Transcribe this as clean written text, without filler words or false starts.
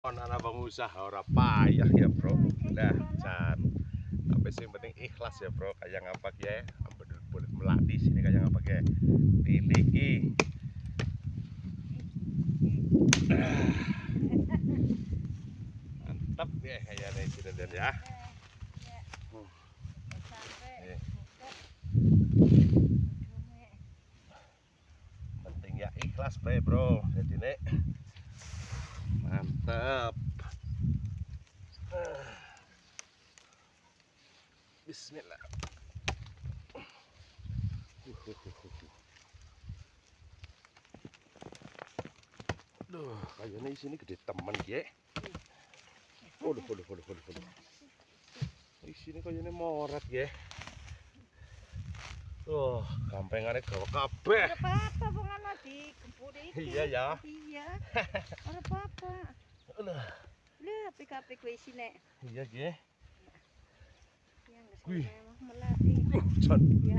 Anak pengusaha ora payah ya bro. Nah, Jan. Tapi yang penting ikhlas ya bro. Kayak ngapa ya? Boleh melatih sini kayak ngapa ya? Piliki. Mantap ya kayaknya sudah dan ya. Penting ya ikhlas bro. Jadi nek mantap. Bismillah. Duh, kayaknya di sini gede teman ya. Waduh. Di sini kayaknya morat ya. Oh, gampengannya gawa kabeh. Ora apa-apa wong ana di kebun iki. Iya ya. Iya. Ora apa-apa. Alah. Lha PKP kowe isine. Iya nggih. Ya Wih. nggak melatih. Jan. Ya.